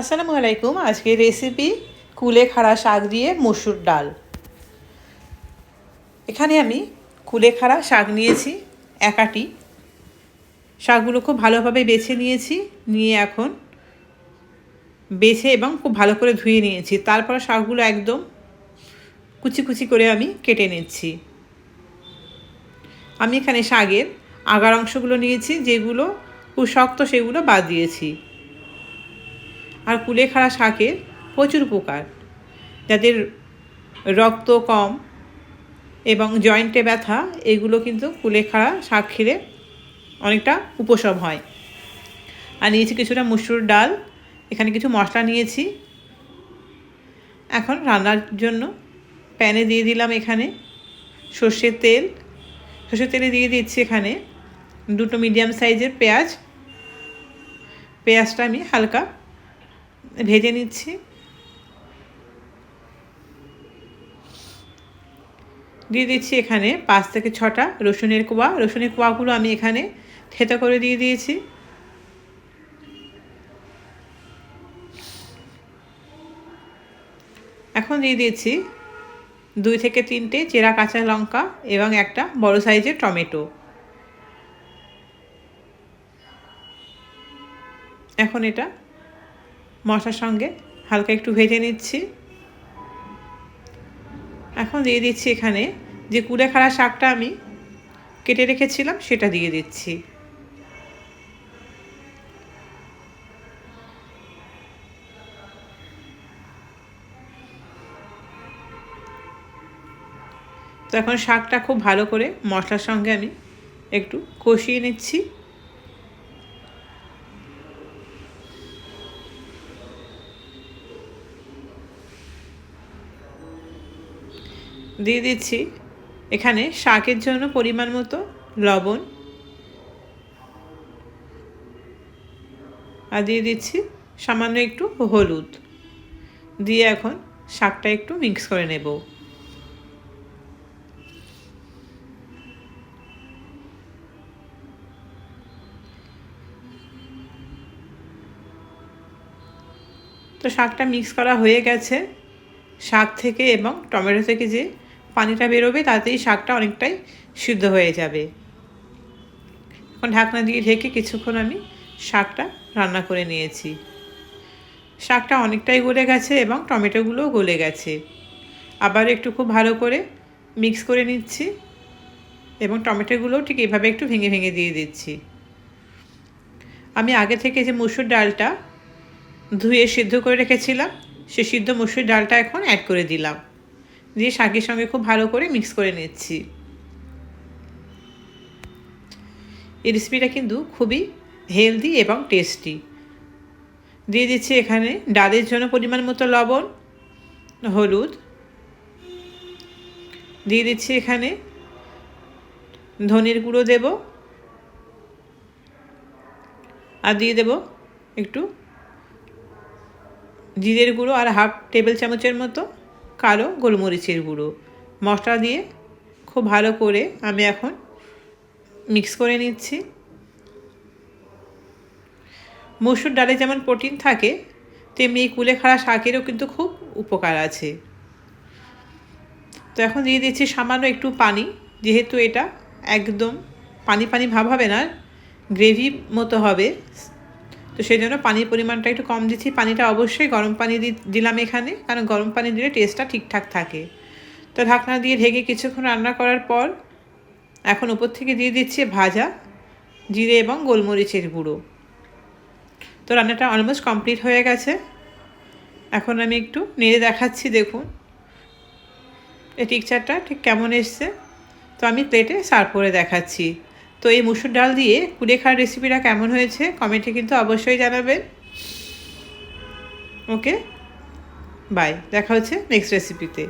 আসসালামু আলাইকুম। আজকের রেসিপি কুলেখাড়া শাক দিয়ে মসুর ডাল। এখানে আমি কুলেখাড়া শাক নিয়েছি এক আঁটি। শাকগুলো খুব ভালোভাবে বেছে নিয়েছি, নিয়ে এখন বেছে এবং খুব ভালো করে ধুয়ে নিয়েছি। তারপর শাকগুলো একদম কুচি কুচি করে আমি কেটে নিচ্ছি। আমি এখানে শাকের আগার অংশগুলো নিয়েছি, যেগুলো খুব শক্ত সেগুলো বাদ দিয়েছি। আর কুলেখাড়া শাকের প্রচুর উপকার, যাদের রক্ত কম এবং জয়েন্টে ব্যথা, এগুলো কিন্তু কুলেখাড়া শাক খেলে অনেকটা উপশম হয়। আর নিয়েছি কিছুটা মসুর ডাল, এখানে কিছু মশলা নিয়েছি। এখন রান্নার জন্য প্যানে দিয়ে দিলাম এখানে সর্ষের তেল। সর্ষের তেলে দিয়ে দিচ্ছি এখানে দুটো মিডিয়াম সাইজের পেঁয়াজ। পেঁয়াজটা আমি হালকা ভেজে নিচ্ছি। দিয়ে দিচ্ছি এখানে 5 থেকে 6টা রসুনের কোয়া। রসুনের কোয়াগুলো আমি এখানে থেতো করে দিয়ে দিয়েছি। এখন দিয়ে দিয়েছি 2 থেকে 3টে চেরা কাঁচা লঙ্কা এবং একটা বড় সাইজের টমেটো। এখন এটা মশলার সঙ্গে হালকা একটু ভেজে নিচ্ছি। এখন দিয়ে দিচ্ছি এখানে যে কুলেখাড়া শাকটা আমি কেটে রেখেছিলাম সেটা দিয়ে দিচ্ছি। তো এখন শাকটা খুব ভালো করে মশলার সঙ্গে আমি একটু কষিয়ে নিচ্ছি। দিয়ে দিচ্ছি এখানে শাকের জন্য পরিমাণ মতো লবণ, আর দিয়ে দিচ্ছি সামান্য একটু হলুদ। দিয়ে এখন শাকটা একটু মিক্স করে নেব। তো শাকটা মিক্স করা হয়ে গেছে। শাক থেকে এবং টমেটো থেকে যে পানিটা বেরোবে তাতেই শাকটা অনেকটাই সিদ্ধ হয়ে যাবে। এখন ঢাকনা দিয়ে ঢেকে কিছুক্ষণ আমি শাকটা রান্না করে নিয়েছি। শাকটা অনেকটাই গলে গেছে এবং টমেটোগুলোও গলে গেছে। আবার একটু খুব ভালো করে মিক্স করে নিচ্ছি এবং টমেটোগুলোও ঠিক এভাবে একটু ভেঙে ভেঙে দিয়ে দিচ্ছি। আমি আগে থেকে যে মসুর ডালটা ধুয়ে সিদ্ধ করে রেখেছিলাম, সে সিদ্ধ মসুর ডালটা এখন অ্যাড করে দিলাম। দিয়ে শাকের সঙ্গে খুব ভালো করে মিক্স করে নিচ্ছি। এই রেসিপিটা কিন্তু খুবই হেলদি এবং টেস্টি। দিয়ে দিচ্ছি এখানে ডালের জন্য পরিমাণ মতো লবণ, হলুদ। দিয়ে দিচ্ছি এখানে ধনের গুঁড়ো দেব, আর দিয়ে দেব একটু জিরের গুঁড়ো আর হাফ টেবিল চামচের মতো কালো গোলমরিচের গুঁড়ো। মশলা দিয়ে খুব ভালো করে আমি এখন মিক্স করে নিচ্ছি। মসুর ডালে যেমন প্রোটিন থাকে, তেমনি এই কুলেখাড়া শাকেরও কিন্তু খুব উপকার আছে। তো এখন দিয়ে দিচ্ছি সামান্য একটু পানি, যেহেতু এটা একদম পানি পানি ভাব হবে না, গ্রেভি মতো হবে, তো সেই জন্য পানির পরিমাণটা একটু কম দিচ্ছি। পানিটা অবশ্যই গরম পানি দিলাম এখানে, কারণ গরম পানি দিলে টেস্টটা ঠিকঠাক থাকে। তো ঢাকনা দিয়ে ঢেকে কিছুক্ষণ রান্না করার পর এখন উপর থেকে দিয়ে দিচ্ছি ভাজা জিরে এবং গোলমরিচের গুঁড়ো। তো রান্নাটা অলমোস্ট কমপ্লিট হয়ে গেছে। এখন আমি একটু নেড়ে দেখাচ্ছি, দেখুন এই টেক্সচারটা ঠিক কেমন এসছে। তো আমি প্লেটে সার্ভ করে দেখাচ্ছি। তো এই মসুর ডাল দিয়ে কুলেখাড়া রেসিপিটা কেমন হয়েছে কমেন্টে কিন্তু অবশ্যই জানাবেন। ওকে, বাই, দেখা হচ্ছে নেক্সট রেসিপিতে।